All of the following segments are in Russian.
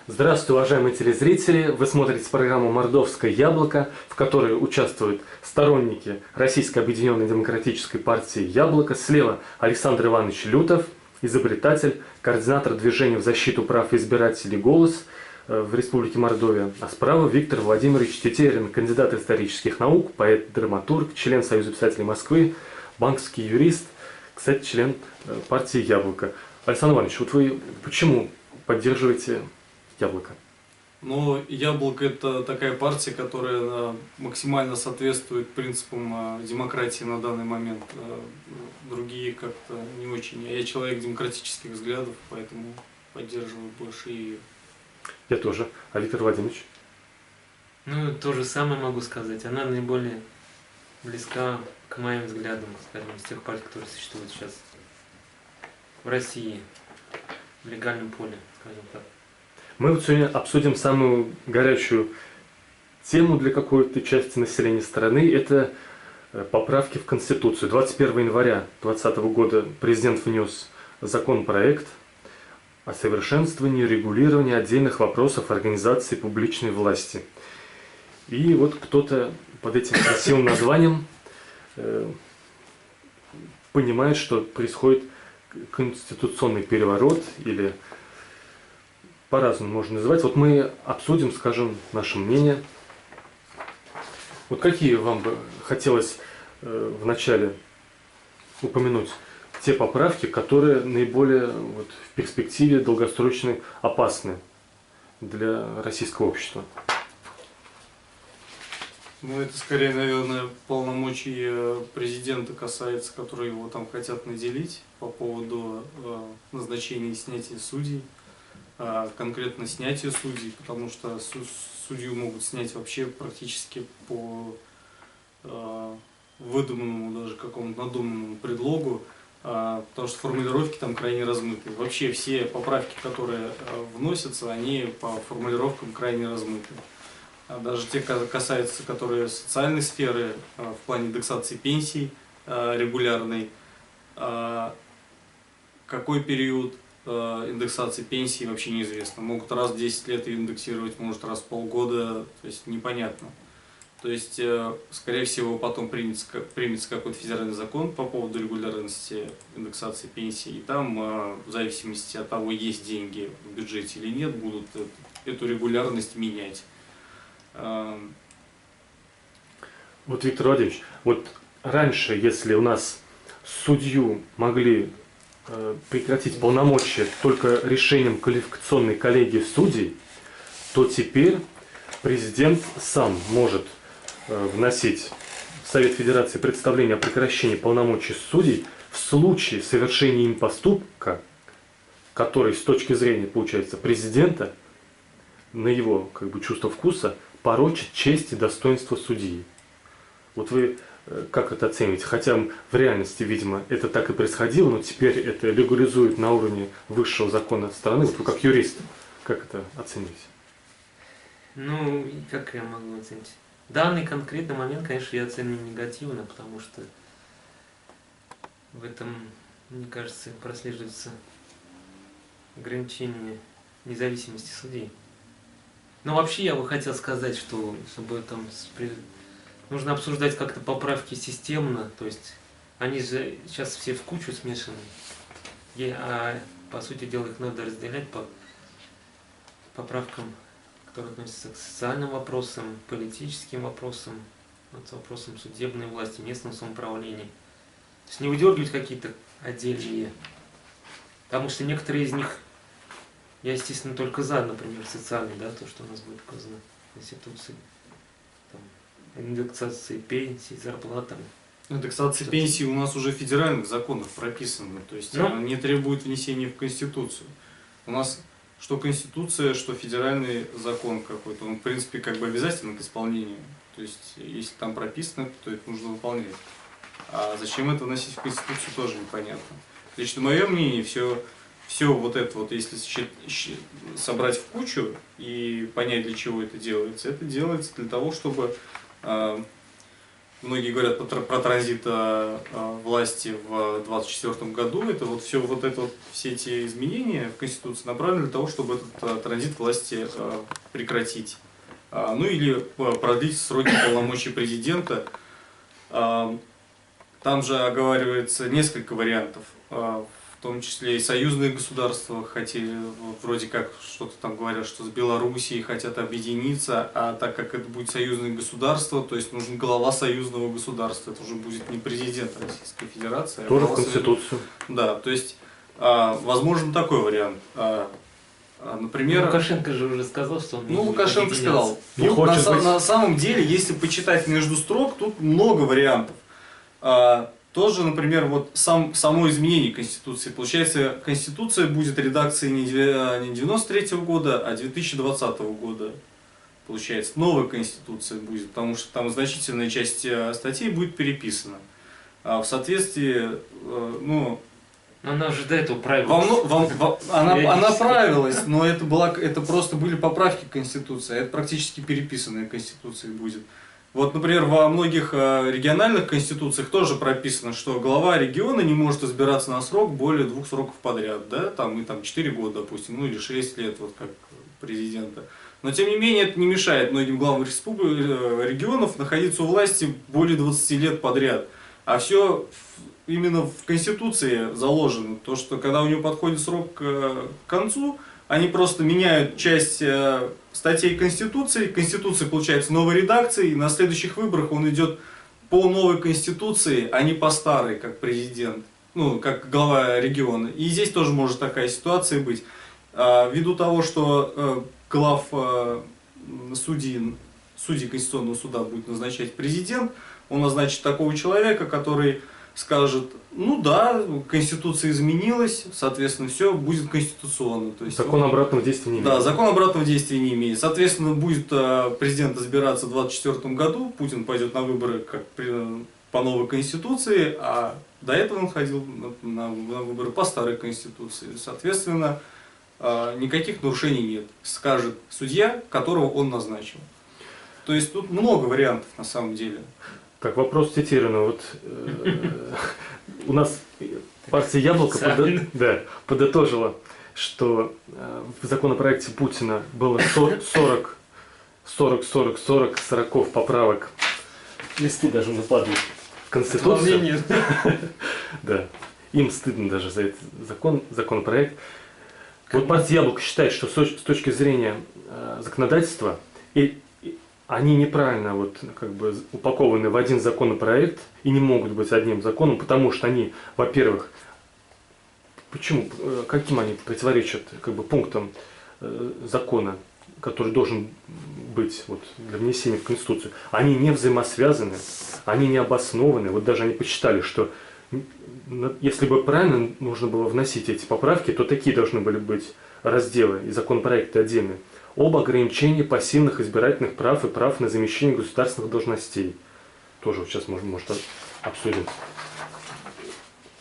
Здравствуйте, уважаемые телезрители! Вы смотрите программу «Мордовское яблоко», в которой участвуют сторонники Российской объединенной демократической партии «Яблоко». Слева Александр Иванович Лютов, изобретатель, координатор движения в защиту прав избирателей «Голос» в Республике Мордовия. А справа Виктор Владимирович Тетерин, кандидат исторических наук, поэт-драматург, член Союза писателей Москвы, банковский юрист, кстати, член партии «Яблоко». Александр Иванович, вот вы почему поддерживаете «Яблоко»? Ну, «Яблоко» — это такая партия, которая максимально соответствует принципам демократии на данный момент. Другие как-то не очень. Я человек демократических взглядов, поэтому поддерживаю больше ее. Я тоже. А Виктор Владимирович? Ну, то же самое могу сказать. Она наиболее близка к моим взглядам, скажем, из тех партий, которые существуют сейчас в России, в легальном поле, скажем так. Мы вот сегодня обсудим самую горячую тему для какой-то части населения страны. Это поправки в Конституцию. 21 января 2020 года президент внес законопроект о совершенствовании регулирования отдельных вопросов организации публичной власти. И вот кто-то под этим красивым названием понимает, что происходит конституционный переворот, или по-разному можно называть. Вот мы обсудим, скажем, наше мнение. Вот какие вам бы хотелось вначале упомянуть те поправки, которые наиболее в перспективе долгосрочной опасны для российского общества? Ну, это скорее, наверное, полномочий президента касается, которые его там хотят наделить по поводу назначения и снятия судей. Конкретно снятие судей, потому что судью могут снять вообще практически по выдуманному, даже какому-то надуманному предлогу, потому что формулировки там крайне размыты. Вообще все поправки, которые вносятся, они по формулировкам крайне размыты. Даже те касаются, которые социальной сферы, в плане индексации пенсий регулярной, какой период индексации пенсии вообще неизвестно. Могут раз в 10 лет ее индексировать, может раз в полгода, то есть непонятно. То есть, скорее всего, потом примется какой-то федеральный закон по поводу регулярности индексации пенсии, и там, в зависимости от того, есть деньги в бюджете или нет, будут эту регулярность менять. Вот, Виктор Владимирович, вот раньше, если у нас судью могли прекратить полномочия только решением квалификационной коллегии судей, то теперь президент сам может вносить в Совет Федерации представление о прекращении полномочий судей в случае совершения им поступка, который с точки зрения, получается, президента, на его чувство вкуса, порочит честь и достоинство судьи. Вот вы как это оцениваете? Хотя в реальности, видимо, это так и происходило, но теперь это легализует на уровне высшего закона страны. Вот вы как юрист, как это оцениваете? Ну, как я могу оценить? Данный конкретный момент, конечно, я оцениваю негативно, потому что в этом, мне кажется, прослеживается ограничение независимости судей. Но вообще я бы хотел сказать, что чтобы там нужно обсуждать как-то поправки системно, то есть они же сейчас все в кучу смешаны, а по сути дела их надо разделять по поправкам, которые относятся к социальным вопросам, политическим вопросам, вопросам судебной власти, местного самоуправления. То есть не выдергивать какие-то отдельные, потому что некоторые из них, я, естественно, только за, например, социальный, да, то, что у нас будет указано в Конституции. Индексации пенсий, зарплатам. Индексация пенсии у нас уже в федеральных законах прописана, то есть она не требует внесения в Конституцию. У нас что Конституция, что федеральный закон какой-то, он в принципе как бы обязателен к исполнению. То есть если там прописано, то это нужно выполнять. А зачем это вносить в Конституцию, тоже непонятно. Лично мое мнение, все вот это вот, если собрать в кучу и понять, для чего это делается для того, чтобы многие говорят про транзит власти в 2024 году. Это вот все все эти изменения в Конституции направлены для того, чтобы этот транзит власти прекратить. Ну или продлить сроки полномочий президента. Там же оговаривается несколько вариантов. В том числе и союзные государства хотели, вроде как что-то там говорят, что с Белоруссией хотят объединиться, а так как это будет союзное государство, то есть нужен глава союзного государства, это уже будет не президент Российской Федерации. Тоже в Конституцию. Да, то есть возможен такой вариант. Например, Лукашенко же уже сказал, что он Лукашенко сказал. Не хочет быть. На самом деле, если почитать между строк, тут много вариантов. Тоже, например, вот само изменение Конституции. Получается, Конституция будет редакцией не 93 года, а 2020 года. Получается, новая Конституция будет, потому что там значительная часть статей будет переписана. В соответствии, она уже до этого правилась. Она правилась, но это просто были поправки к Конституции, это практически переписанная Конституция будет. Вот, например, во многих региональных конституциях тоже прописано, что глава региона не может избираться на срок более 2 сроков подряд, да, там 4 года, допустим, ну или 6 лет, вот как президента. Но, тем не менее, это не мешает многим главам регионов находиться у власти более 20 лет подряд. А все именно в Конституции заложено, то, что когда у него подходит срок к концу, они просто меняют часть статей Конституции, Конституция получается новой редакцией, и на следующих выборах он идет по новой Конституции, а не по старой, как президент, как глава региона. И здесь тоже может такая ситуация быть. Ввиду того, что глав судей Конституционного суда будет назначать президент, он назначит такого человека, который скажет, да, Конституция изменилась, соответственно, все будет конституционно. То есть, закон обратного действия не имеет. Да, закон обратного действия не имеет. Соответственно, будет президент избираться в 2024 году, Путин пойдет на выборы по новой Конституции, а до этого он ходил на выборы по старой Конституции. Соответственно, никаких нарушений нет, скажет судья, которого он назначил. То есть тут много вариантов на самом деле. Так, вопрос цитирован. Вот у нас партия «Яблоко» подытожила, что в законопроекте Путина было 40 поправок. Листы даже уже падают в Конституцию. Да. Им стыдно даже за этот законопроект. Вот партия «Яблоко» считает, что с точки зрения законодательства они неправильно упакованы в один законопроект и не могут быть одним законом, потому что они, во-первых, каким они противоречат пунктам закона, который должен быть для внесения в Конституцию, они не взаимосвязаны, они не обоснованы. Вот даже они посчитали, что если бы правильно нужно было вносить эти поправки, то такие должны были быть разделы и законопроекты отдельные. Об ограничении пассивных избирательных прав и прав на замещение государственных должностей. Тоже вот сейчас может обсудим.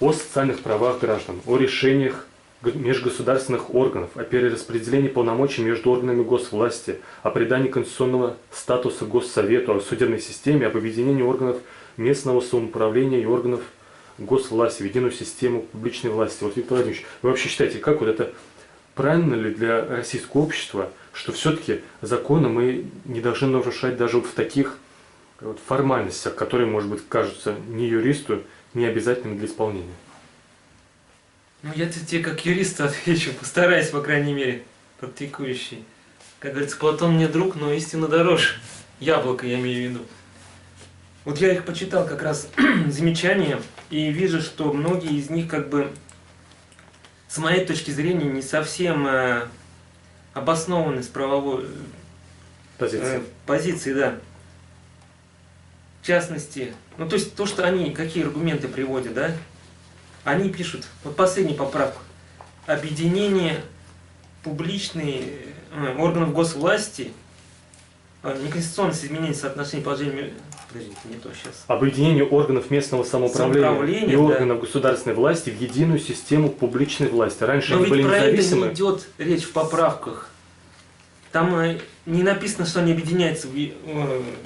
О социальных правах граждан, о решениях межгосударственных органов, о перераспределении полномочий между органами госвласти, о придании конституционного статуса Госсовету, о судебной системе, об объединении органов местного самоуправления и органов госвласти в единую систему публичной власти. Вот, Виктор Владимирович, вы вообще считаете, как это правильно ли для российского общества, что все-таки законы мы не должны нарушать даже в таких формальностях, которые, может быть, кажутся не юристу, не обязательными для исполнения? Я тебе как юрист отвечу, постараюсь, по крайней мере, практикующий. Как говорится, Платон мне друг, но истина дороже. Яблоко я имею в виду. Вот я их почитал как раз замечания, и вижу, что многие из них с моей точки зрения не совсем обоснованы с правовой позиции, да. В частности, то есть то, что они, какие аргументы приводят, да, они пишут, вот последняя поправка, объединение органов госвласти, неконституционное изменение соотношения положения... Подождите, не то сейчас. Объединение органов местного самоуправления и органов государственной власти в единую систему публичной власти. Раньше они были независимы. Но ведь про это не идет речь в поправках. Там не написано, что они объединяются, то есть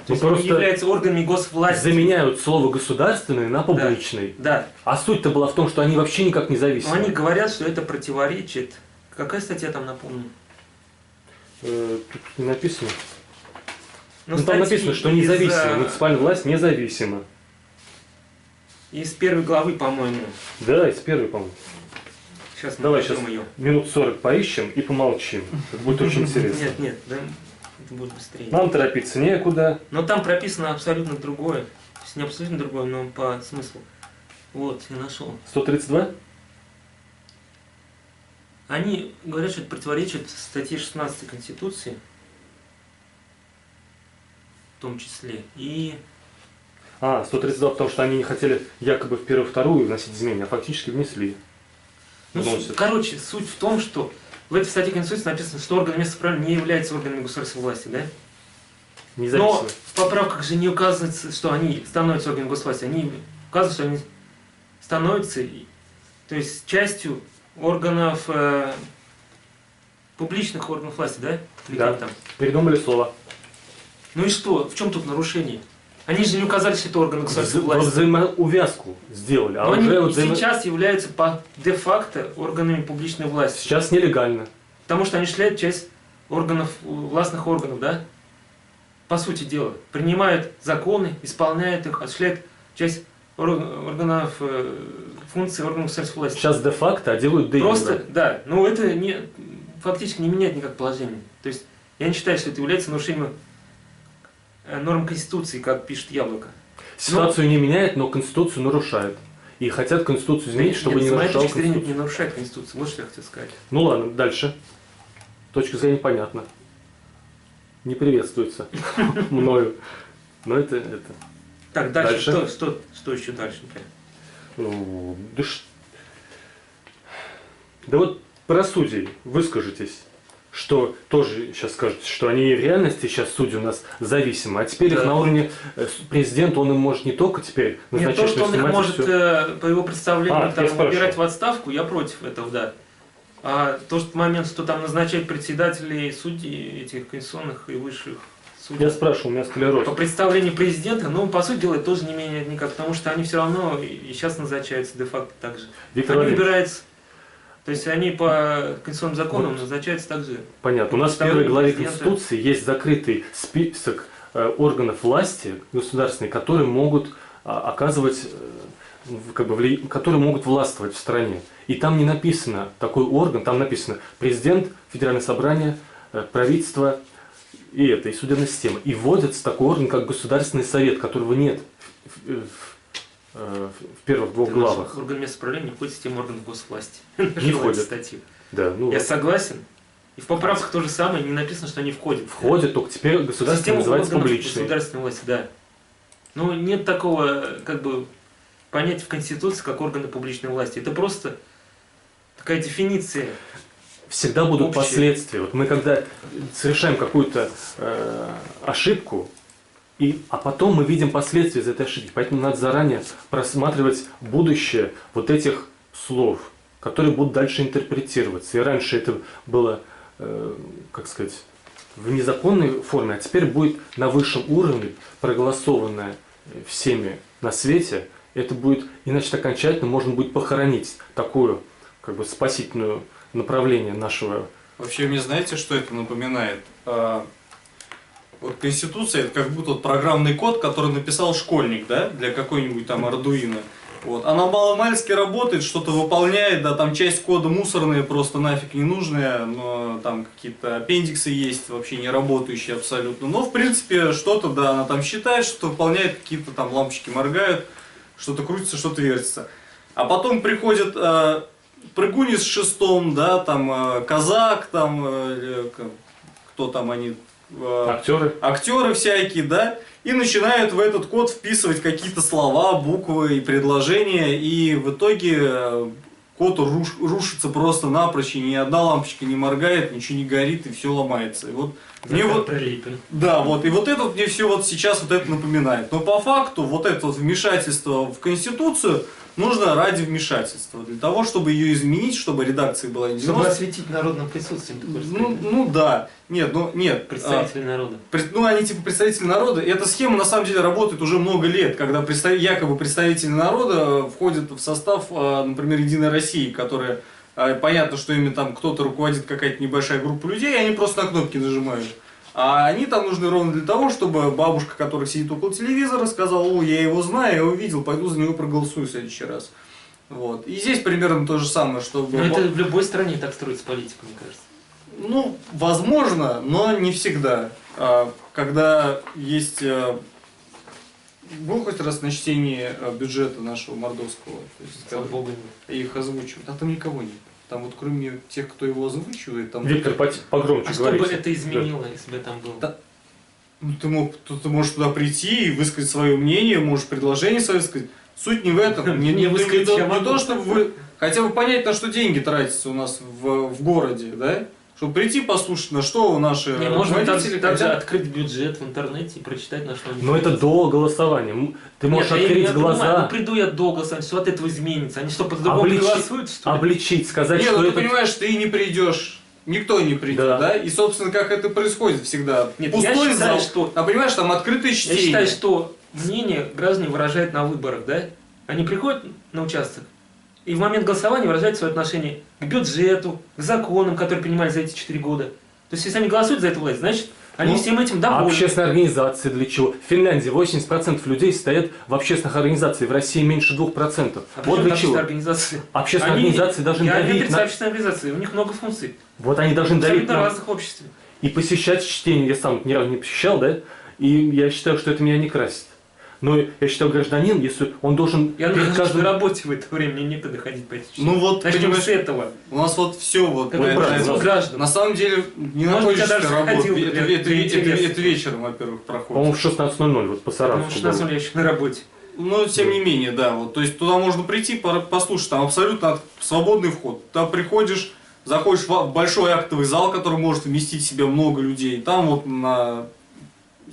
они просто являются органами госвласти. заменяют слово «государственный» на «публичный». Да. А суть-то была в том, что они вообще никак не Но зависимы. они говорят, что это противоречит. Какая статья там, напомню? Тут не написано. Ну, Там написано, что независимо. Муниципальная власть независима. Из первой главы, по-моему. Да, из первой, по-моему. Сейчас мы Давай найдем сейчас ее. минут 40 поищем и помолчим. Это будет очень интересно. Нет, нет, да, это будет быстрее. Нам торопиться некуда. Но там прописано абсолютно другое. То есть не абсолютно другое, но по смыслу. Вот, я нашел. 132? Они говорят, что это противоречит статье 16 Конституции, в том числе. И 132, потому что они не хотели якобы в первую, вторую вносить изменения, а фактически внесли. ну, Вносят. короче, суть в том, что в этой статье Конституции написано, что органы местного самоуправления не являются органами государственной власти, да? Независимо. Но в поправках же не указывается, что они становятся органами госвласти. Они указывают, что они становятся, то есть, частью органов, публичных органов власти, да? Или Да. как там? Придумали слово. Ну и что? В чем тут нарушение? Они же не указали, что это органы государственной Во власти. взаимоувязку сделали. Но А они уже и вот сейчас являются по де-факто органами публичной власти. сейчас нелегально. Потому что они осуществляют часть органов, властных органов, да? По сути дела. Принимают законы, исполняют их, осуществляют часть органов, функций органов государственной власти. Сейчас де-факто, а делают де-юре. Просто, да, но это фактически не меняет никак положение. То есть я не считаю, что это является нарушением норм Конституции, как пишет Яблоко. Ситуацию не меняет, но Конституцию нарушает. И хотят Конституцию изменить, чтобы Нет, не с моей нарушал точки зрения, это Конституцию. не нарушает Конституцию. Вот что я хотел сказать. Ну ладно, дальше. Точка зрения понятна. Не приветствуется мною. Но это. Так, дальше. Дальше. Что еще дальше, например? Ну, да вот про судей выскажитесь, что тоже сейчас скажут, что они в реальности сейчас судьи у нас зависимы, а теперь Да. их на уровне президента, он им может не только теперь Нет, назначить, то, что но и он их снимать и может, всё. по его представлению, Я там, спрашиваю. убирать в отставку, я против этого, да. А то, что момент, что там назначать председателей судей этих конституционных и высших судей. Я спрашивал, у меня склероз. По представлению президента, ну, по сути дела, это тоже не меняет никак, потому что они все равно и сейчас назначаются де-факто так же. Виктор Они Владимирович, выбираются, то есть они по конституционным законам назначаются так же. понятно. У нас в первой Представление главе президента. Конституции есть закрытый список органов власти государственной, которые могут оказывать, которые могут властвовать в стране. И там не написано такой орган, там написано президент, федеральное собрание, правительство и судебная система. И вводится такой орган, как Государственный совет, которого нет в первых двух главах. Орган местного управления не входит в систему органов госвласти. Не входит. Статью. Да, ну, Я согласен. И в поправках то же самое, не написано, что они входят. входит, только теперь государственный Система называется органов публичный. государственной власти, да. Но нет такого, понятия в Конституции, как органы публичной власти. Это просто такая дефиниция. Всегда будут Общее. последствия. Вот мы когда совершаем какую-то ошибку, а потом мы видим последствия из этой ошибки. Поэтому надо заранее просматривать будущее вот этих слов, которые будут дальше интерпретироваться. И раньше это было, в незаконной форме, а теперь будет на высшем уровне, проголосованное всеми на свете. Это будет, иначе окончательно можно будет похоронить такую спасительную направление нашего. Вообще, мне знаете, что это напоминает? Вот Конституция, это как будто программный код, который написал школьник, да, для какой-нибудь там Ардуино. Вот. Она маломальски работает, что-то выполняет, да, там часть кода мусорная, просто нафиг не нужная, но там какие-то аппендиксы есть, вообще не работающие абсолютно. Но, в принципе, что-то, да, она там считает, что выполняет, какие-то там лампочки моргают, что-то крутится, что-то вертится. А потом приходит прыгуни с шестом, да, там казак, там, кто там они... Актеры всякие, да, и начинают в этот код вписывать какие-то слова, буквы и предложения, и в итоге код рушится просто напрочь, и ни одна лампочка не моргает, ничего не горит, и все ломается. И вот мне вот, да, вот, и вот это мне все вот сейчас вот это напоминает. Но по факту вот это вот вмешательство в Конституцию нужно ради вмешательства. Для того, чтобы ее изменить, чтобы редакция была не Чтобы осветить народным присутствием. Ну да. Нет. Представители народа. Они типа представители народа. И эта схема на самом деле работает уже много лет, когда якобы представители народа входят в состав, например, Единой России, которая, понятно, что ими там кто-то руководит, какая-то небольшая группа людей, и они просто на кнопки нажимают. А они там нужны ровно для того, чтобы бабушка, которая сидит около телевизора, сказала: о, я его знаю, я его видел, пойду за него проголосую в следующий раз. Вот. И здесь примерно то же самое, чтобы... Но это в любой стране так строится политика, мне кажется. Ну, возможно, но не всегда. Когда есть... Был хоть раз на чтении бюджета нашего мордовского? То есть, Слава богу, нет. их озвучивают. А там никого нет. Там вот кроме тех, кто его озвучивает... Там Виктор, погромче а говорите. что бы это изменило, если бы там было? Да. Ну, ты можешь туда прийти и высказать свое мнение, можешь предложение свое высказать. Суть не в этом. Не то, чтобы вы хотя бы понять, на что деньги тратятся у нас в городе, да? Чтобы прийти послушать, на что наши можно также открыть бюджет в интернете и прочитать, на что они... Но это до голосования. Ты можешь открыть глаза... Понимаю, но приду я до голосования, все от этого изменится. Они что, по-другому голосуют, что ли? Обличить, сказать, нет, что ты это... понимаешь, ты не придешь. Никто не придет, да? И, собственно, как это происходит всегда. Нет, пустой я считаю, зал. что... А понимаешь, там открытое чтение. Я считаю, что мнение граждане выражают на выборах, да? Они приходят на участок и в момент голосования выражают свое отношение к бюджету, к законам, которые принимали за эти 4 года. То есть, если они голосуют за эту власть, значит, они всем этим довольны. Общественные организации для чего? В Финляндии 80% людей стоят в общественных организациях, в России меньше 2%. Вот для чего? Организации? Общественные организации должны давить на... общественные организации, у них много функций. Вот они должны давить на на... разных обществах. И посещать чтение. Я сам ни разу не посещал, да? И я считаю, что это меня не красит. Но я считаю, гражданин, если он должен... Я нахожусь на работе в это время, мне некогда ходить по эти чтения. Ну вот, начнем с этого. У нас вот все вот... граждан. На самом деле, не находишься работе. Это вечером, во-первых, проходит. По-моему, в 16:00, вот по Саратову. В 16:00 я еще на работе. Но, тем не менее, да. Вот, то есть, туда можно прийти, послушать, там абсолютно свободный вход. Туда приходишь, заходишь в большой актовый зал, который может вместить в себя много людей. Там вот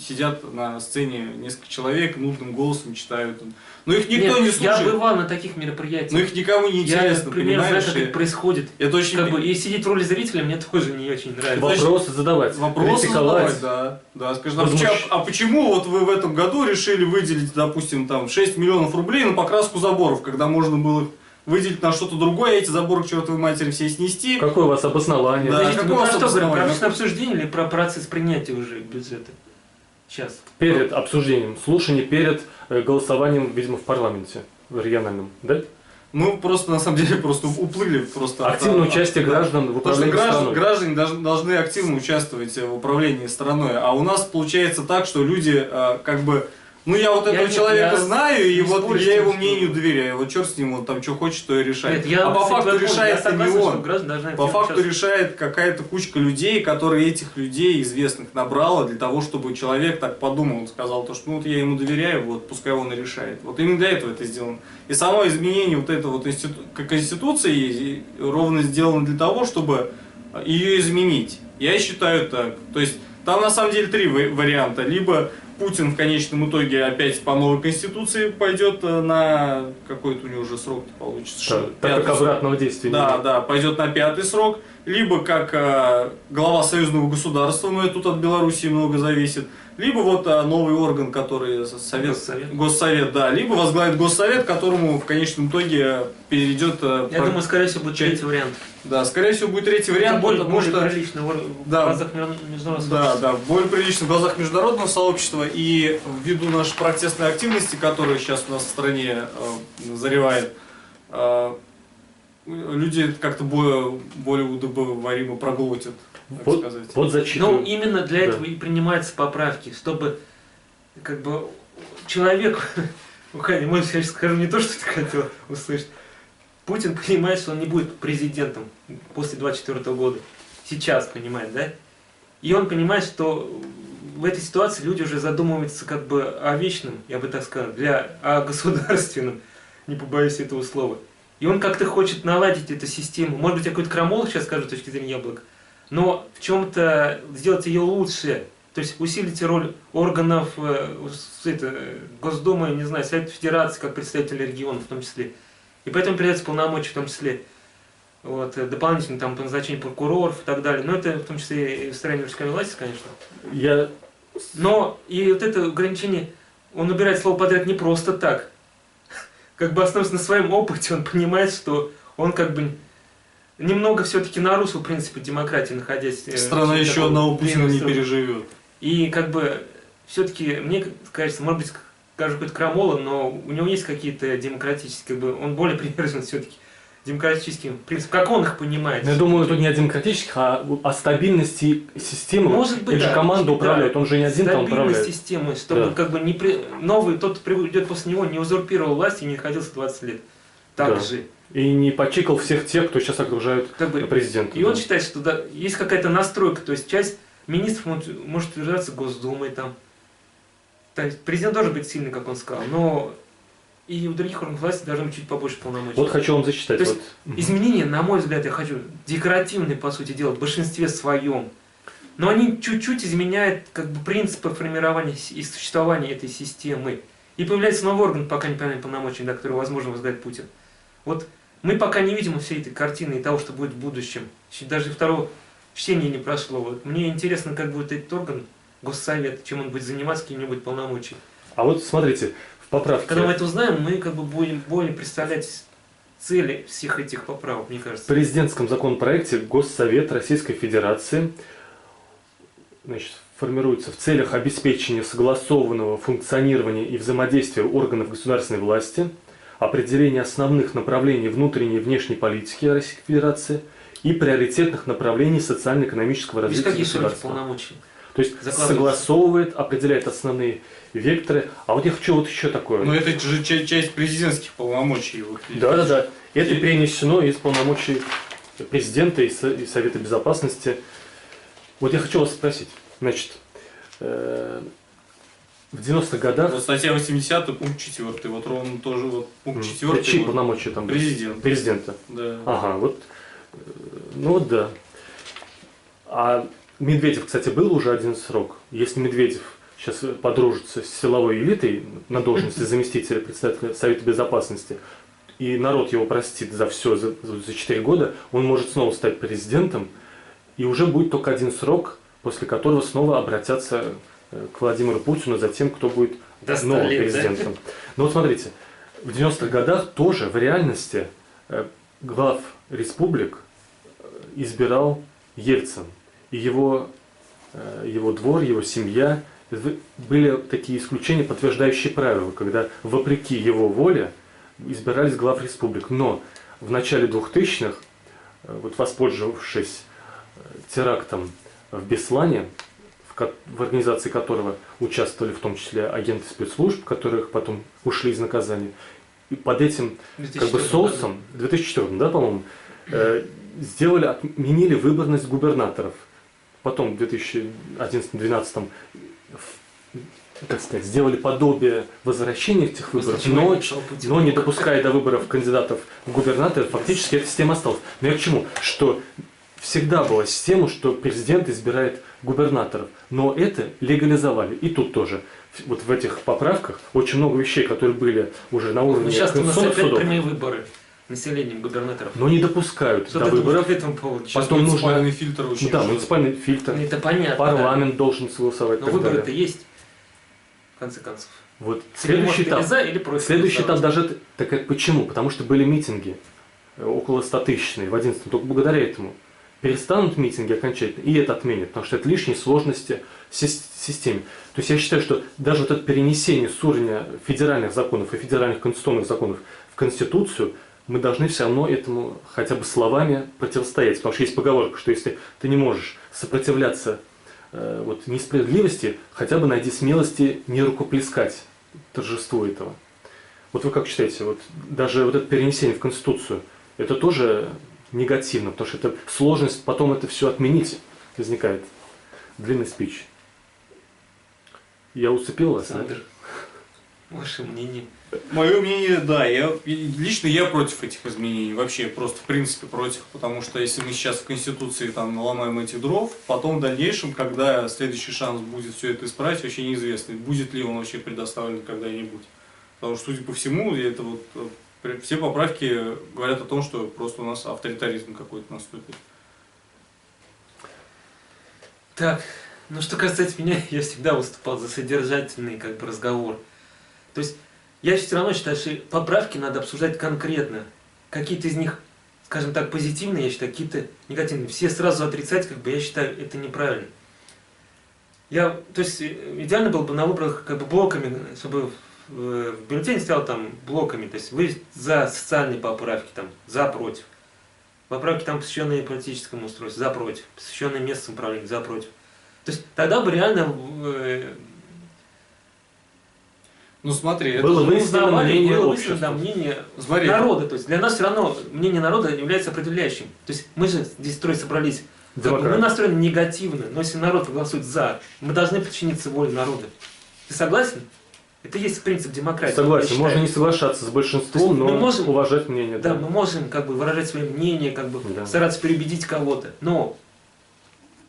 сидят на сцене несколько человек, нудным голосом читают. Но их никто не слушает. Я бывал на таких мероприятиях. Но их никому не интересно, я примерно понимаешь? знаю, как это происходит. Это очень... И сидеть в роли зрителя мне тоже не очень нравится. Вопросы задавать. Вопросы задавать, да. Скажи, а почему вот вы в этом году решили выделить, допустим, там 6 миллионов рублей на покраску заборов, когда можно было их выделить на что-то другое, эти заборы к чертовой матери все снести? Какое у вас обоснование? Да, Подождите, какое у вас про что говорим? Про обоснование? общественное обсуждение или про процесс принятия уже бюджета? Сейчас. Перед обсуждением, слушание перед голосованием, видимо, в парламенте, в региональном, да? Мы просто, на самом деле, просто уплыли. Просто активное участие граждан в управлении страной. Граждане должны активно участвовать в управлении страной. А у нас получается так, что люди как бы... Ну, я вот этого человека знаю, и вот я его мнению доверяю. Вот черт с ним, он там что хочет, то и решает. А по факту решает не он. По факту решает какая-то кучка людей, которые этих людей известных набрала для того, чтобы человек так подумал, сказал, то, что ну вот я ему доверяю, вот пускай он и решает. Вот именно для этого это сделано. И само изменение вот этого вот Конституции ровно сделано для того, чтобы ее изменить. Я считаю так. То есть там на самом деле 3 варианта. Либо Путин в конечном итоге опять по новой конституции пойдет на какой-то у него уже срок получится. Так как обратного действия. Да, пойдет на 5-й срок. Либо как глава союзного государства, но это тут от Белоруссии много зависит. Либо вот новый орган, который Госсовет, да. Либо возглавит Госсовет, которому в конечном итоге перейдет... Я думаю, скорее всего, будет 3-й вариант. Да, скорее всего, будет 3-й вариант, потому что... прилично в глазах международного сообщества. Да, более прилично в глазах международного сообщества. И ввиду нашей протестной активности, которая сейчас у нас в стране назревает, люди как-то более удобоваримо проглотят, так сказать. Вот зачитываю. Ну, именно для этого и принимаются поправки, чтобы как бы человек, я сейчас скажу не то, что ты хотел услышать, Путин понимает, что он не будет президентом после 2024 года. Сейчас понимает, да? И он понимает, что в этой ситуации люди уже задумываются как бы о вечном, я бы так сказал, о государственном, не побоюсь этого слова. И он как-то хочет наладить эту систему. Может быть, я какой-то крамол сейчас скажу с точки зрения яблок, но в чем-то сделать ее лучше. То есть усилить роль органов Госдумы, не знаю, Совета Федерации, как представителей регионов в том числе. И поэтому передается полномочия, в том числе вот, дополнительно там, по назначению прокуроров и так далее. Но это в том числе и устранение верховной власти, конечно. Но и вот это ограничение, он убирает слово подряд не просто так. Как бы основываясь на своем опыте, он понимает, что он как бы немного все-таки нарушил принципы демократии, находясь... Страна еще одного Путина не переживет. И как бы все-таки, мне кажется, может быть, скажу какой-то крамола, но у него есть какие-то демократические, как бы, он более привержен все-таки демократическим принципам, как он их понимает. Я думаю, тут не о демократических, а о стабильности системы. Может быть, это же команда управляет, он же не один там управляет. Стабильность системы, чтобы как бы новый, тот, кто придет после него, не узурпировал власть и не находился 20 лет. Так же. И не почикал всех тех, кто сейчас окружают президента. И он считает, что есть какая-то настройка, то есть часть министров может утверждаться Госдумой там. То есть президент должен быть сильный, как он сказал, но и у других органов власти должно быть чуть побольше полномочий. Вот хочу вам зачитать. То есть изменения, на мой взгляд, я хочу декоративные, по сути дела, в большинстве своем. Но они чуть-чуть изменяют как бы принципы формирования и существования этой системы. И появляется новый орган, пока не понимаем полномочий, да, который, возможно, возглавит Путин. Вот мы пока не видим всей этой картины и того, что будет в будущем. Даже второго чтения не прошло. Вот. Мне интересно, как будет этот орган, Госсовет, чем он будет заниматься, какими-нибудь полномочиями. А вот смотрите, в поправке... Когда мы это узнаем, мы как бы будем более представлять цели всех этих поправок, мне кажется. В президентском законопроекте Госсовет Российской Федерации формируется в целях обеспечения согласованного функционирования и взаимодействия органов государственной власти, определения основных направлений внутренней и внешней политики Российской Федерации и приоритетных направлений социально-экономического развития государства. Полномочия? То есть согласовывает, определяет основные векторы. А вот я хочу вот еще такое. Но это же часть президентских полномочий. Вот. Да. Это перенесено из полномочий президента и Совета Безопасности. Вот я хочу вас спросить. Значит, в 90-х годах... Вот статья 80, пункт 4. Вот ровно тоже вот пункт 4. Чьи полномочия там? Президента. Да. Ага, вот. Ну вот да. А Медведев, кстати, был уже один срок. Если Медведев сейчас подружится с силовой элитой на должности заместителя председателя Совета Безопасности, и народ его простит за все за 4 года, он может снова стать президентом, и уже будет только один срок, после которого снова обратятся к Владимиру Путину за тем, кто будет новым президентом. Но вот смотрите, в 90-х годах тоже в реальности глав республик избирал Ельцин. И его двор, его семья, были такие исключения, подтверждающие правила, когда вопреки его воле избирались глав республик. Но в начале 2000-х, вот воспользовавшись терактом в Беслане, в организации которого участвовали в том числе агенты спецслужб, которых потом ушли из наказания, и под этим как бы соусом, в 2004, да, по-моему, отменили выборность губернаторов. Потом в 2011-2012 как сказать, сделали подобие возвращения этих выборов, но не допуская до выборов кандидатов в губернаторы, фактически эта система осталась. Но я к чему? Что всегда была система, что президент избирает губернаторов, но это легализовали. И тут тоже. Вот в этих поправках очень много вещей, которые были уже на уровне конституционных судов. Прямые выборы населением губернаторов. Но не допускают до выборов. Потом муниципальный фильтр очень. Да, муниципальный фильтр. Это понятно. Парламент должен согласовать. Но выборы-то есть, в конце концов. Вот следующий этап даже так, почему? Потому что были митинги около 100-тысячные в 11-м. Только благодаря этому перестанут митинги окончательно, и это отменят, потому что это лишние сложности в системе. То есть я считаю, что даже вот это перенесение с уровня федеральных законов и федеральных конституционных законов в Конституцию, мы должны все равно этому хотя бы словами противостоять. Потому что есть поговорка, что если ты не можешь сопротивляться несправедливости, хотя бы найди смелости не рукоплескать торжеству этого. Вот вы как считаете, вот даже вот это перенесение в Конституцию, это тоже негативно, потому что это сложность потом это все отменить возникает. Длинный спич. Я уцепил вас? Александр, ваше мнение? Мое мнение, да, лично я против этих изменений, вообще просто в принципе против, потому что если мы сейчас в Конституции там наломаем этих дров, потом в дальнейшем, когда следующий шанс будет все это исправить, вообще неизвестно, будет ли он вообще предоставлен когда-нибудь. Потому что, судя по всему, это вот Все поправки говорят о том, что просто у нас авторитаризм какой-то наступит. Так, ну что касается меня, я всегда выступал за содержательный как бы разговор. То есть я все равно считаю, что поправки надо обсуждать конкретно. Какие-то из них, скажем так, позитивные, я считаю, какие-то негативные. Все сразу отрицать, как бы, я считаю, это неправильно. То есть идеально было бы на выборах как бы блоками, чтобы в бюллетене стоял там блоками. То есть вы за социальные поправки, там, за, против. Поправки там, посвященные политическому устройству, за, против. Посвященные местному самоуправлению, за, против. То есть тогда бы реально ну смотри, было выяснено мнение мнение народа. То есть для нас все равно мнение народа является определяющим. То есть мы же здесь трое собрались, мы настроены негативно, но если народ проголосует за, мы должны подчиниться воле народа. Ты согласен? Это и есть принцип демократии. Согласен, можно не соглашаться с большинством, но можем, уважать мнение. Да, мы можем как бы выражать свое мнение, как бы стараться переубедить кого-то. Но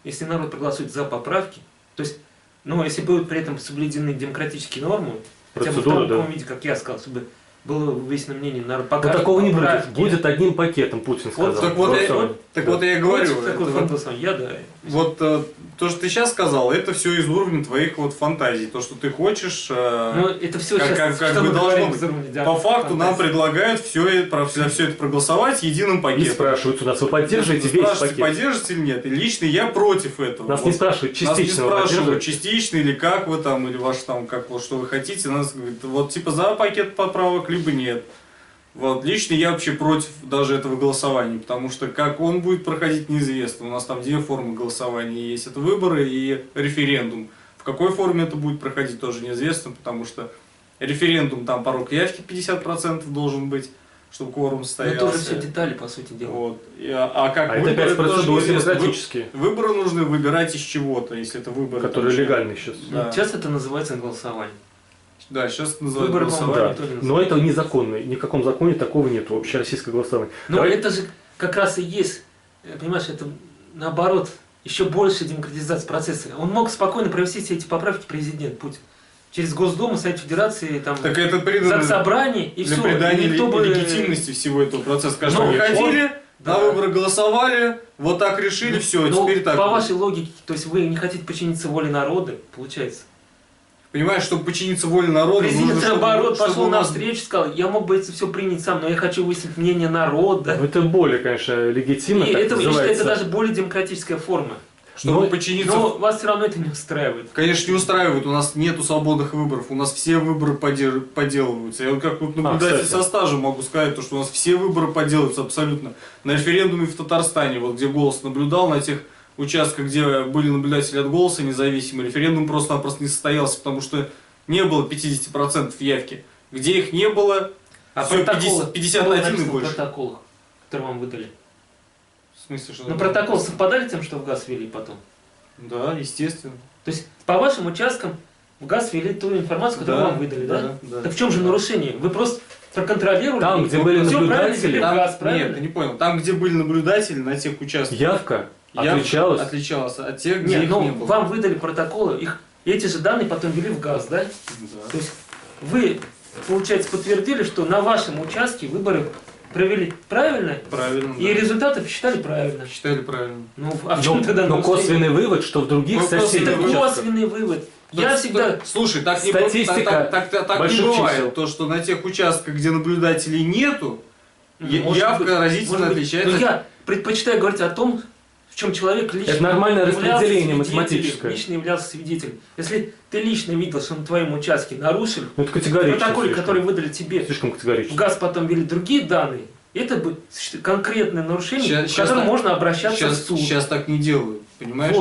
если народ проголосует за поправки, то есть, но если будут при этом соблюдены демократические нормы, хотя бы в таком виде, как я сказал, чтобы было выяснено мнение народ покажет. Но такого не будет. Будет одним пакетом, Путин сказал. Вот я говорю. Вот то, что ты сейчас сказал, это все из уровня твоих вот фантазий. То, что ты хочешь, ну, это все как бы должно быть. По факту нам предлагают все это проголосовать единым пакетом. Не спрашивают у нас, вы поддерживаете весь пакет? Поддержите или нет. И лично я против этого. Нас не спрашивают, частично. Нас не спрашивают, частично или как вы там, или ваш там, как вот, что вы хотите. Нас говорят, вот типа за пакет поправок, либо нет. Вот, лично я вообще против даже этого голосования, потому что как он будет проходить, неизвестно. У нас там две формы голосования есть. Это выборы и референдум. В какой форме это будет проходить, тоже неизвестно, потому что референдум, там порог явки 50% должен быть, чтобы кворум состоялся. Это уже все детали, по сути дела. Вот. Как выборы, это опять процедуры демократические. Выборы нужно выбирать из чего-то, если это выборы. Которые легальны сейчас. Да. Сейчас это называется голосование. Да, сейчас это называют голосование. Да. Но это незаконно. Ни в каком законе такого нет, общероссийское голосование. Но это же как раз и есть, понимаешь, это наоборот, еще больше демократизация процесса. Он мог спокойно провести все эти поправки, президент Путин. Через Госдуму, Совет Федерации, там, так это собрание и для все. придания легитимности всего этого процесса. Скажем, вы ходили, на выборы голосовали, вот так решили, все, теперь так. По вашей логике, то есть вы не хотите подчиниться воле народа, получается? Понимаешь, чтобы подчиниться воле народа, президент, наоборот, пошел навстречу, сказал, я мог бы это все принять сам, но я хочу выяснить мнение народа. Это более, конечно, легитимно. И это, я считаю, это даже более демократическая форма. Чтобы подчиниться... Но вас все равно это не устраивает. Конечно, не устраивает. У нас нету свободных выборов. У нас все выборы подделываются. Я как вот наблюдатель со стажем могу сказать, что у нас все выборы подделываются абсолютно. На референдуме в Татарстане, вот где «Голос» наблюдал, на тех участках, где были наблюдатели от «Голоса» независимые, референдум просто-напросто не состоялся, потому что не было 50% явки. Где их не было, все 51 и больше. Протоколах, которые вам выдали. В смысле, что... Но протокол совпадали тем, что в ГАЗ ввели потом? Да, естественно. То есть по вашим участкам в ГАЗ ввели ту информацию, которую вам выдали, да? Так в чем же нарушение? Вы просто проконтролировали? Там, где были наблюдатели... Нет, ты не понял. Там, где были наблюдатели, на тех участках... Явка отличалась от тех, где их не было. Вам выдали протоколы, эти же данные потом ввели в ГАЗ, да? То есть вы, получается, подтвердили, что на вашем участке выборы провели правильно? Правильно, и результаты посчитали правильно? Считали правильно. А в чем тогда но косвенный вывод, что в других соседних участках... Это косвенный вывод. Я всегда... Слушай, так не бывает. То, что на тех участках, где наблюдателей нету, явка разительно отличается. Но я предпочитаю говорить о том, в чем человек лично... Это нормальное распределение математическое. Лично являлся свидетелем. Если ты лично видел, что на твоем участке нарушили, это категорично. Протоколы, которые выдали тебе, слишком категорично. В ГАЗ потом ввели другие данные, это бы конкретное нарушение, к которому можно обращаться в суд. Сейчас так не делают, понимаешь?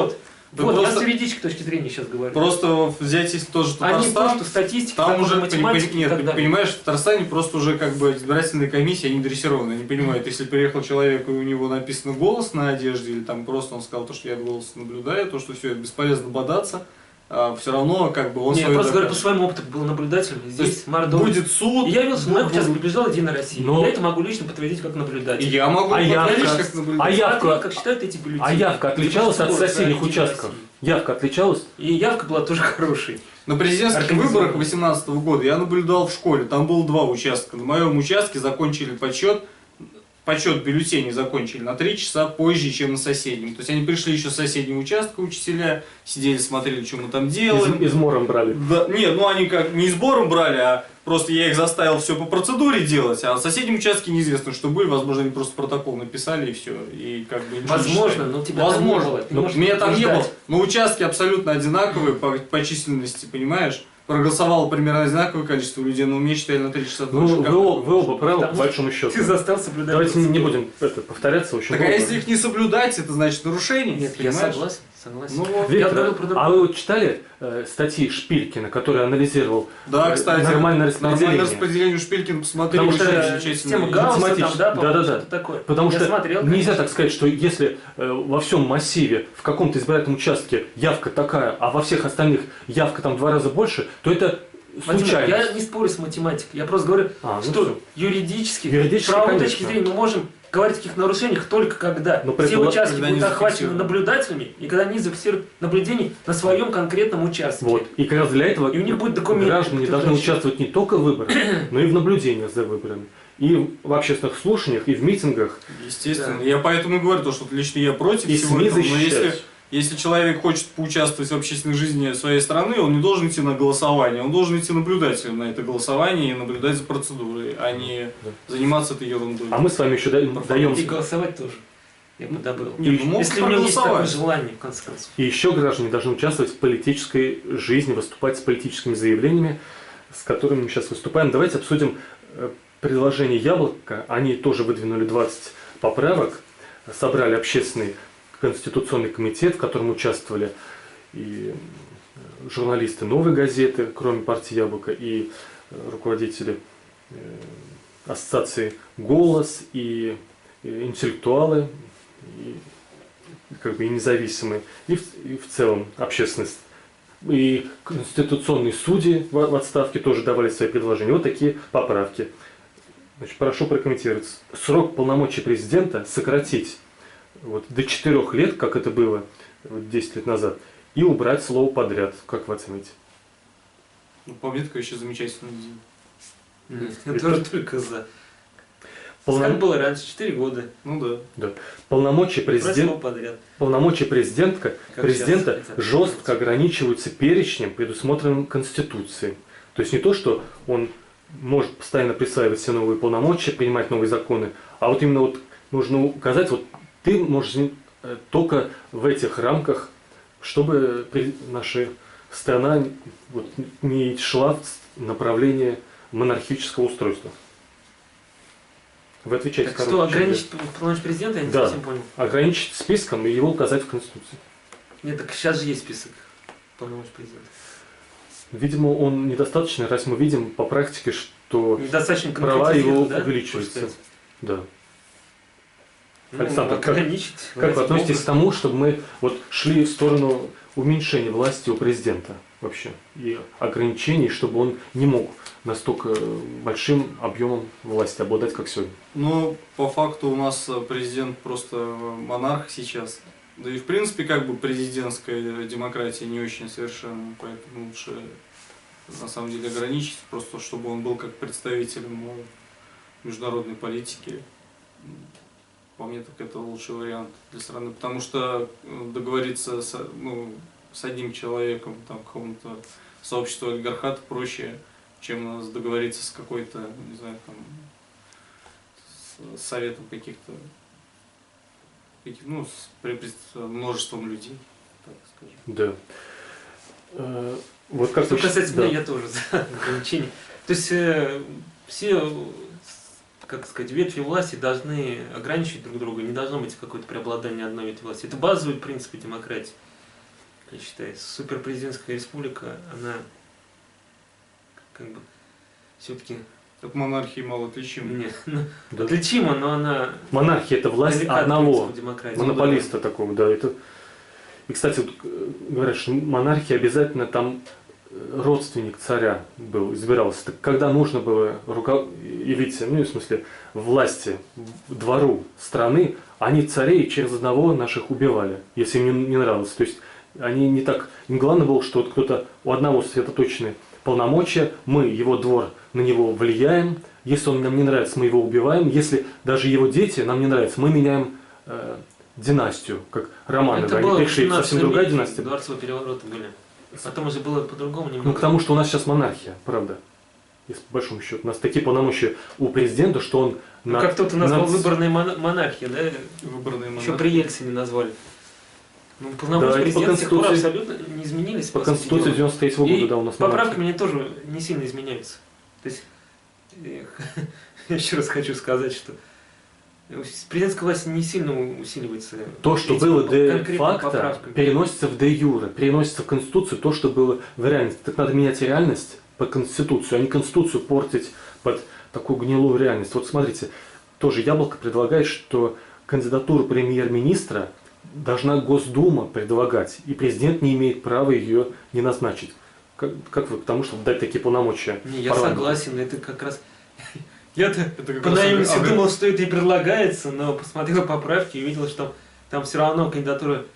Вот, я с юридической точки зрения сейчас говорю. Просто взять если тоже Татарстан, они просто статистика, там уже математика. Нет, понимаешь, в Татарстане просто уже как бы избирательная комиссия, они дрессированы, они понимают, если приехал человек и у него написано «Голос» на одежде, или там просто он сказал, то, что я «Голос» наблюдаю, то, что все, это бесполезно бодаться, все равно как бы он Я свое просто говорю, по докажет. своему опыту был наблюдателем. То Здесь есть Мордовия. будет суд. И я видел, что на моих участках будет- приезжала Единая Россия. Но- Я это могу лично подтвердить как наблюдатель. И я могу А явка? подтвердить, как наблюдатель. А явка? Смотрел, как считают эти бюллетени. А явка отличалась от Единая соседних Россия. участков? Явка отличалась? И явка была тоже хорошей. На президентских Организованно. выборах 2018 года я наблюдал в школе, там было 2 участка. На моем участке закончили подсчет бюллетеней закончили на 3 часа позже, чем на соседнем. То есть они пришли еще с соседнего участка, учителя, сидели, смотрели, что мы там делаем. Измором брали. Да, нет, ну они как не сбором брали, а просто я их заставил все по процедуре делать, а в соседнем участке неизвестно, что были, возможно, они просто протокол написали и все, и как бы ничего не Возможно, считали. но тебя Возможно. там не было. Ты Но можешь меня там не было, утверждать. но участки абсолютно одинаковые по численности, понимаешь? Проголосовало примерно одинаковое количество людей, но мне считали на 3 часа Ну, дольше. вы, Как вы оба правы, Потому по большому счету. Ты застал соблюдать. Давайте не процедуру. будем повторяться. В общем, Так а оба. если их не соблюдать, это значит нарушение, Нет, я понимаешь? согласен. Ну вот. Я Виктор, говорил про другое. а вы вот читали статьи Шпилькина, который анализировал Да, кстати, нормальное распределение? Нормальное распределение Шпилькин посмотрели, Потому что очень система Система замечательно. Гаусса там, математически. да, по-моему, Да-да-да. что-то такое. Потому Я что смотрел, нельзя конечно. так сказать, что если во всем массиве в каком-то избирательном участке явка такая, а во всех остальных явка там в 2 раза больше, то это Владимир, случайность. я не спорю с математикой. Я просто говорю, Ну что всё. юридически, Юридически, с правовой конечно. точки зрения мы можем говорить о таких нарушениях только когда Но все участки когда будут они охвачены зафиксированы. наблюдателями и когда они зафиксируют наблюдение на своем конкретном участке. Вот. И как раз для этого И у них будет документ. граждане должны участвовать не только в выборах, но и в наблюдениях за выборами. И в общественных слушаниях, и в митингах. Естественно. Да. Я поэтому и говорю, то, что лично я против И всего СМИ этого, но защищать. если человек хочет поучаствовать в общественной жизни своей страны, он не должен идти на голосование, он должен идти наблюдателем на это голосование и наблюдать за процедурой, а не заниматься этой ерундой. А мы с вами еще даем... И голосовать тоже. Я бы добавил. Не, ну, могут Если у него есть такое проголосовать. желание, в конце концов. И еще граждане должны участвовать в политической жизни, выступать с политическими заявлениями, с которыми мы сейчас выступаем. Давайте обсудим предложение «Яблоко». Они тоже выдвинули 20 поправок, собрали общественный конституционный комитет, в котором участвовали и журналисты «Новой газеты», кроме партии «Яблоко», и руководители ассоциации «Голос», и интеллектуалы, и, как бы, и независимые, и в целом общественность. И конституционные судьи в отставке тоже давали свои предложения. Вот такие поправки. Значит, прошу прокомментировать. Срок полномочий президента сократить вот, до 4 лет, как это было 10 лет назад, и убрать слово «подряд». Как вы оцените? Ну, по мне, такая еще замечательная идея. Нет, я тоже только за. Полно- Как было раньше, 4 года. Ну да. Полномочия, Прошло подряд. полномочия президента Как сейчас хотят. жестко ограничиваются перечнем, предусмотренным Конституцией. То есть не то, что он может постоянно присваивать все новые полномочия, принимать новые законы, а вот именно вот нужно указать, вот ты можешь только в этих рамках, чтобы наша страна вот, не шла в направлении монархического устройства. Вы отвечаете Так что, короче, ограничить полномочия президента, я не Да. совсем понял. да. Ограничить списком и его указать в Конституции. Нет, так сейчас же есть список полномочий президента. Видимо, он недостаточный, раз мы видим по практике, что Недостаточно права его конкретизирован, да, увеличиваются. можно сказать? Да. Ну, Александр, как- ограничить. Как вы ради относитесь бога. к тому, чтобы мы вот шли в сторону уменьшения власти у президента вообще и ограничений, чтобы он не мог настолько большим объемом власти обладать, как сегодня? Но по факту у нас президент просто монарх сейчас. Да и в принципе как бы президентская демократия не очень совершенна, поэтому лучше на самом деле ограничить, просто чтобы он был как представителем международной политики. По мне так это лучший вариант для страны, потому что договориться с одним человеком, там, какому-то сообществу олигархата проще, чем договориться с какой-то, не знаю, там, с советом каких-то, ну, с множеством людей, так скажем. Да. Вот как Что вы касается да. меня, я тоже за ограничение. То есть все, как сказать, ветви власти должны ограничивать друг друга, не должно быть какое-то преобладание одной ветви власти. Это базовый принцип демократии, я считаю. Суперпрезидентская республика, она как бы все-таки От монархии мало отличима. Да. отличима, но она Монархия – это власть далека от одного принципа демократии. монополиста такого, да. Это... И, кстати, вот, говорят, что монархия обязательно там родственник царя был, избирался. Так когда нужно было явить, ну, в смысле, власти, двору страны, они царей через одного наших убивали, если им не нравилось. То есть они не так... Им главное было, что вот кто-то у одного сосредоточены полномочия, мы, его двор, на него влияем. Если он нам не нравится, мы его убиваем. Если даже его дети нам не нравятся, мы меняем династию, как Романовы. Они пришли, совсем другая династия. Дворцовые перевороты были. Потом уже было по-другому немного. Ну, потому что у нас сейчас монархия, правда. Если по большому счету. У нас такие полномочия у президента, что он... Ну, как кто-то назвал выборная монархия, да? Выборная монархия. Еще при Ельцине назвали. Ну, полномочия Да, президента с тех пор абсолютно не изменились. По Конституции 93-го года, да, у нас поправки мне тоже не сильно изменяются. То есть, я еще раз хочу сказать, что президентская власть не сильно усиливается. То, что было де-факто, переносится в де-юре, переносится в Конституцию, то, что было в реальности. Так надо менять реальность под Конституцию, а не Конституцию портить под такую гнилую реальность. Вот смотрите, тоже Яблоко предлагает, что кандидатуру премьер-министра должна Госдума предлагать, и президент не имеет права ее не назначить. Как вы, потому что дать такие полномочия? Не, я согласен, это как раз... Я-то по наивности думал, что это и предлагается, но посмотрел поправки и увидел, что там все равно кандидатура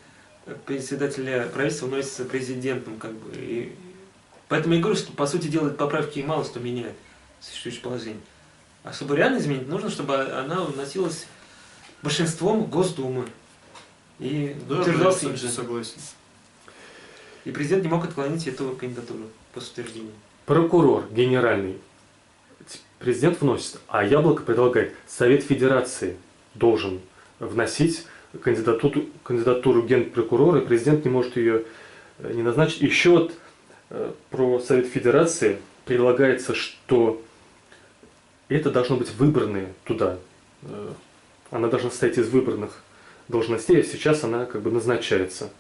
председателя правительства вносится президентом, как бы. И поэтому я говорю, что по сути дела поправки мало что меняет существующее положение. А чтобы реально изменить, нужно, чтобы она вносилась большинством Госдумы. И да, утверждался им же. Согласен. И президент не мог отклонить эту кандидатуру после утверждения. Прокурор генеральный. Президент вносит, а Яблоко предлагает, Совет Федерации должен вносить кандидатуру генпрокурора, и президент не может ее не назначить. Еще вот про Совет Федерации предлагается, что это должно быть выбранные туда. Она должна состоять из выбранных должностей, а сейчас она как бы назначается.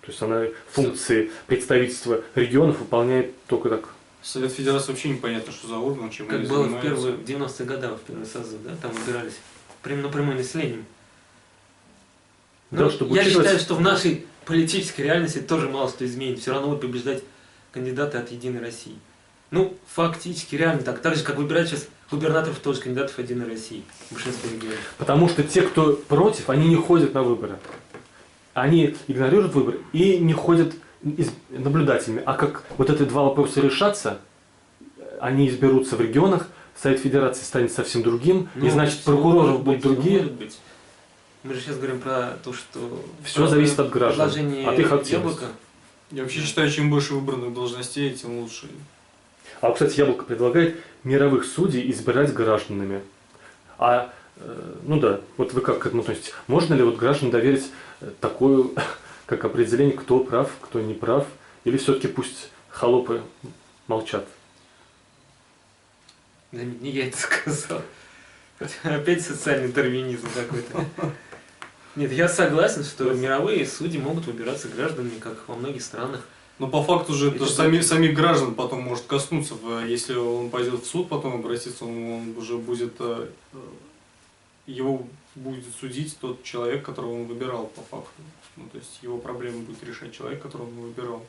То есть она функции представительства регионов выполняет только так. Совет Федерации вообще непонятно, что за орган, чем они занимаются. Как было в 90-е годы, в первый созыв, да? Там выбирались напрямую населением. Да, чтобы я считаю, что в нашей политической реальности тоже мало что изменит. Все равно будут побеждать кандидаты от Единой России. Ну, фактически, реально так. Так же, как выбирают сейчас губернаторов тоже кандидатов от Единой России. Большинство регионов. Потому что те, кто против, они не ходят на выборы. Они игнорируют выборы и не ходят наблюдателями. А как вот эти два вопроса решатся, они изберутся в регионах, Совет Федерации станет совсем другим, и значит прокуроров будут другие. Мы же сейчас говорим про то, что... Все зависит от граждан, от их активности. Я вообще считаю, чем больше выбранных должностей, тем лучше. А, кстати, Яблоко предлагает мировых судей избирать гражданами. Ну да, вот вы как к этому относитесь? Можно ли вот гражданам доверить такое, как определение, кто прав, кто не прав? Или все-таки пусть холопы молчат? Да не я это сказал. Опять социальный дарвинизм какой-то. Нет, я согласен, что мировые судьи могут выбираться гражданами, как во многих странах. Но по факту же это самих граждан потом может коснуться. Если он пойдет в суд, потом обратится, он уже будет... Его будет судить тот человек, которого он выбирал по факту. Ну, то есть его проблемы будет решать человек, которого он выбирал.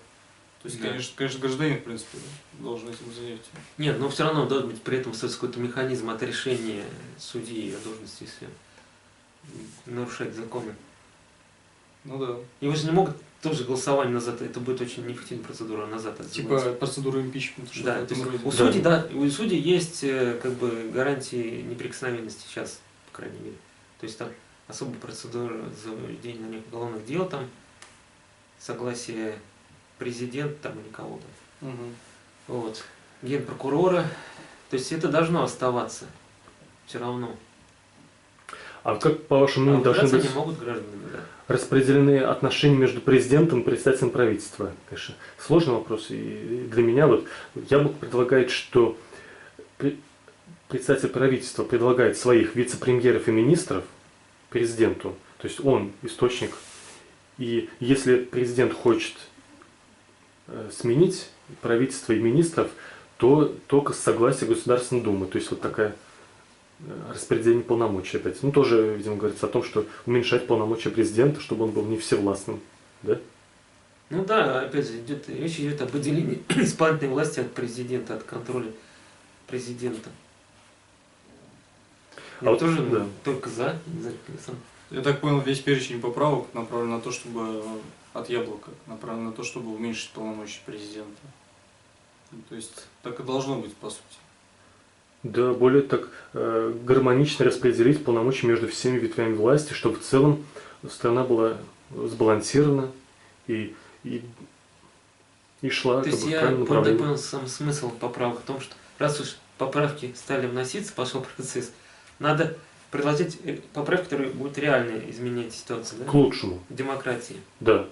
То есть, да. конечно, гражданин, в принципе, должен этим заняться. Нет, но все равно должен быть при этом какой-то механизм отрешения судьи от должности, если нарушать законы. Ну да. Его же не могут тоже голосование назад, это будет очень неэффективная процедура назад. Типа процедура импичмента. Да, то есть у судей есть как бы гарантии неприкосновенности сейчас, по крайней мере. То есть там особая процедура заведения на них уголовных дел, там согласие президента там или кого-то. Угу. Вот. Генпрокурора. То есть это должно оставаться. Все равно. А как, по вашему мнению, должны быть могут гражданами, да. распределены отношения между президентом и председателем правительства? Конечно, сложный вопрос. И для меня вот Яблоко предлагает, что председатель правительства предлагает своих вице-премьеров и министров президенту. То есть он источник. И если президент хочет сменить правительство и министров, то только с согласия Государственной Думы. То есть вот такая распределение полномочий опять. Ну тоже, видимо, говорится о том, что уменьшать полномочия президента, чтобы он был не всевластным. Да? Ну да, опять же, речь идет об отделении исполнительной власти от президента, от контроля президента. А Я вот, тоже да. только за сам. Я так понял, весь перечень поправок направлен на то, чтобы от яблока, направлен на то, чтобы уменьшить полномочия президента. Ну, то есть так и должно быть, по сути. Да, более так гармонично распределить полномочия между всеми ветвями власти, чтобы в целом страна была сбалансирована и шла То как есть бы, в я правильном направлении. понял сам смысл поправок в том, что раз уж поправки стали вноситься, пошел процесс, надо предложить поправки, которые будут реально изменять ситуацию, да? К лучшему, В демократии. да.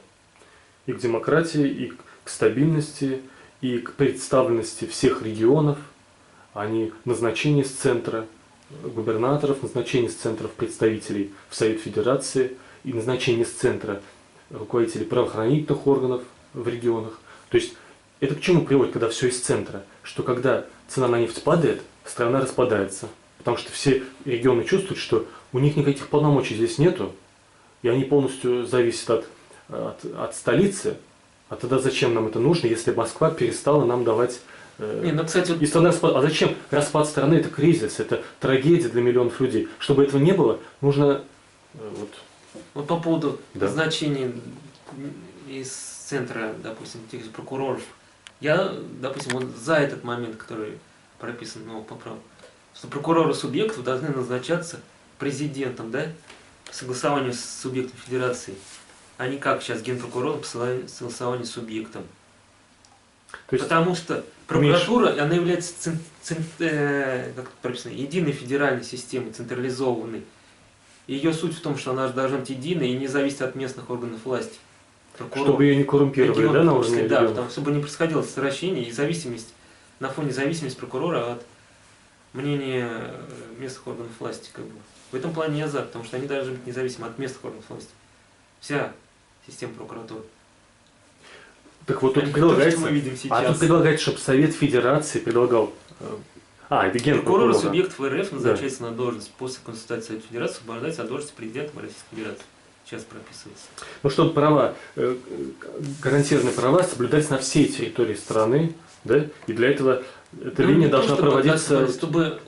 И к демократии, и к стабильности, и к представленности всех регионов, а не назначение с центра губернаторов, назначение с центров представителей в Совет Федерации и назначение с центра руководителей правоохранительных органов в регионах. То есть это к чему приводит, когда все из центра? Что когда цена на нефть падает, страна распадается. Потому что все регионы чувствуют, что у них никаких полномочий здесь нету, и они полностью зависят от столицы. А тогда зачем нам это нужно, если Москва перестала нам давать... Не, ну, кстати, И страна а зачем? Распад страны – это кризис, это трагедия для миллионов людей. Чтобы этого не было, нужно... вот по поводу Да. назначения из центра, допустим, тех же прокуроров, я, допустим, вот за этот момент, который прописан в новых поправках, что прокуроры субъектов должны назначаться президентом, да, по согласованию с субъектом федерации, а не как сейчас генпрокурор по согласованию с субъектом. То есть, Потому что прокуратура, она является как прописано, единой федеральной системой, централизованной. Ее суть в том, что она должна быть единой и не зависеть от местных органов власти. Прокурор, чтобы ее не коррумпировали, регион, да, на в том числе, уровне да, регионов? потому, чтобы не происходило совращение и зависимость, на фоне зависимости прокурора от мнения местных органов власти. Как бы. В этом плане я за, потому что они должны быть независимы от местных органов власти. Вся система прокуратуры. Так вот тут То, предлагается, что мы видим сейчас. тут предлагается, чтобы Совет Федерации предлагал... это Прокуроры генпрокурора. субъектов РФ назначается на должность после консультации Совета Федерации, освобождается от должности президента Российской Федерации. Сейчас прописывается. Ну, чтобы права, гарантированные права соблюдать на всей территории страны, да, и для этого эта линия не то, должна чтобы, проводиться... чтобы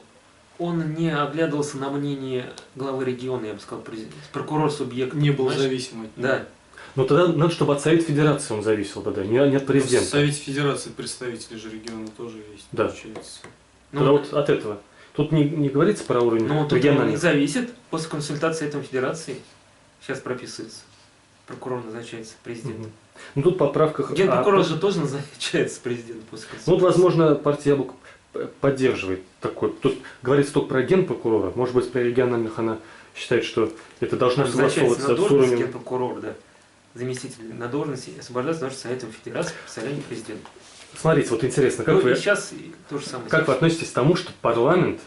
он не оглядывался на мнение главы региона, я бы сказал, прокурор субъект. Не был понимаешь? зависим от него. Да. Но тогда надо, чтобы от Совета Федерации он зависел, тогда, не от В президента. Совете Федерации представители же региона тоже есть, Да. получается. Тогда вот от этого. Тут не говорится про уровень Ну, тут он не региональных. зависит. После консультации этого федерации сейчас прописывается. Прокурор назначается президентом. Мгм. Ну, тут в поправках... Генпрокурор же тоже назначается президентом после консультации. Ну, вот, возможно, партия Яблоко поддерживает такой. Тут говорится только про генпрокурора. Может быть, при региональных она считает, что это должно Назначается согласовываться на с должность уровнем... генпрокурор, да. Заместитель на должности освобождается должность Советом Федерации по представлению президента. Смотрите, вот интересно, как Ну, вы... и сейчас то же самое. Как вы относитесь к тому, что парламент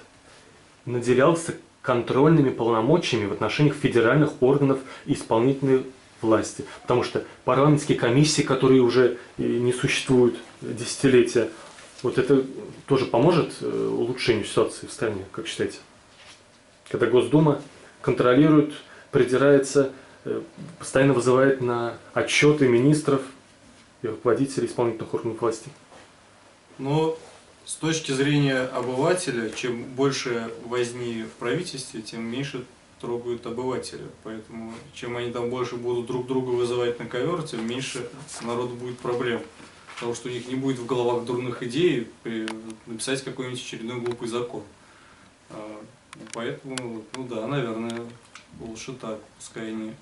наделялся контрольными полномочиями в отношениях федеральных органов исполнительной власти? Потому что парламентские комиссии, которые уже не существуют десятилетия, вот это тоже поможет улучшению ситуации в стране, как считаете? Когда Госдума контролирует, придирается, постоянно вызывает на отчеты министров и руководителей исполнительных органов власти. Но с точки зрения обывателя, чем больше возни в правительстве, тем меньше трогают обывателя. Поэтому чем они там больше будут друг друга вызывать на ковер, тем меньше народу будет проблем. Потому что у них не будет в головах дурных идей написать какой-нибудь очередной глупый закон. Поэтому, ну да, наверное, лучше так, пускай они...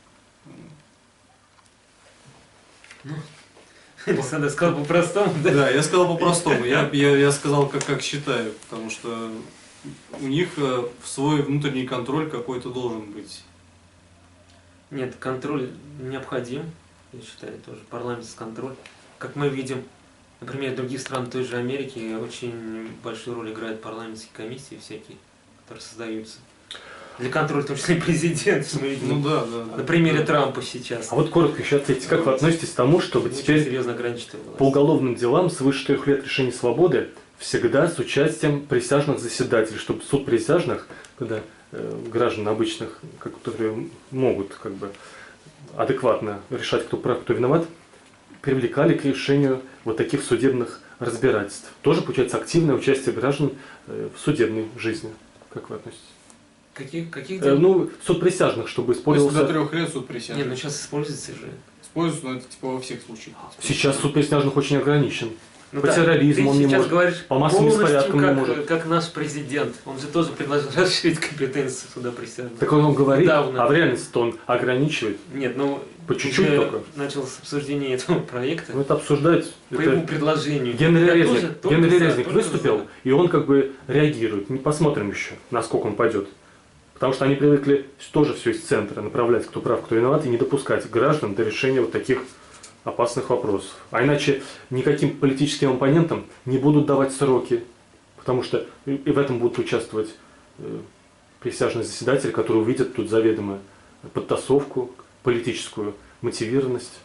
Александр сказал по-простому, да? Да, я сказал по-простому. Я сказал, как считаю, потому что у них свой внутренний контроль какой-то должен быть. Нет, контроль необходим, я считаю, тоже парламентский контроль. Как мы видим, например, в других странах той же Америки очень большую роль играют парламентские комиссии всякие, которые создаются. Для контроля, в том числе и президент, что мы видим. Ну да. На примере Трампа сейчас. А вот коротко еще ответьте, как вы относитесь к тому, чтобы Очень теперь серьезно ограничить его власть. по уголовным делам свыше 4 лет лишения свободы всегда с участием присяжных заседателей, чтобы суд присяжных, когда граждан обычных, которые могут как бы адекватно решать, кто прав, кто виноват, привлекали к решению вот таких судебных разбирательств. Тоже, получается, активное участие граждан в судебной жизни. Как вы относитесь? Каких дел? Ну, суд присяжных, чтобы Если использовался... до 3 лет суд присяжных. Не, ну сейчас используется же. Используется, но это типа во всех случаях. Сейчас суд присяжных очень ограничен. Ну По да, терроризму ты он не сейчас может, говоришь по массовым полностью беспорядкам не может. как наш президент. Он же тоже предложил расширить компетенции суда присяжных. Так он говорит, Недавно. а в реальности-то он ограничивает. Нет, ну По чуть-чуть уже только. началось обсуждение этого проекта. Ну, это обсуждать. По это его предложению. Генри Я Резник, тоже только Генри за, Резник только выступил, за. и он как бы реагирует. Не посмотрим еще, насколько он пойдет. Потому что они привыкли тоже все из центра направлять, кто прав, кто виноват, и не допускать граждан до решения вот таких опасных вопросов. А иначе никаким политическим оппонентам не будут давать сроки, потому что и в этом будут участвовать присяжные заседатели, которые увидят тут заведомо подтасовку, политическую мотивированность.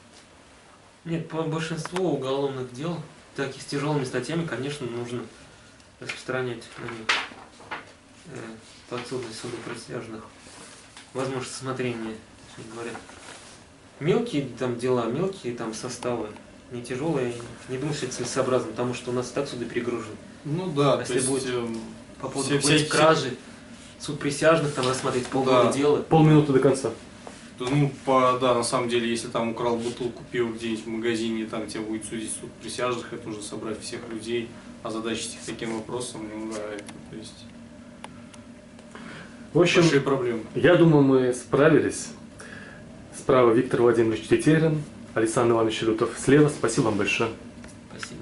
Нет, по большинству уголовных дел, таких с тяжелыми статьями, конечно, нужно распространять на них подсудность суду присяжных. Возможность смотрения, говорят. Мелкие там дела, мелкие там составы, не тяжелые, не думаю, что это целесообразно, потому что у нас и так суды перегружены. Ну да, Если то есть, будет по поводу все- какой-то все- кражи, суд присяжных там рассмотреть полгода Да. дела. Полминуты до конца. ну, да, на самом деле, если там украл бутылку пива где-нибудь в магазине, и там тебя будет судить суд присяжных, это уже собрать всех людей, озадачить их таким вопросом, то есть В общем, большие проблемы. я думаю, мы справились. Справа Виктор Владимирович Тетерин, Александр Иванович Лютов. Слева. Спасибо вам большое. Спасибо.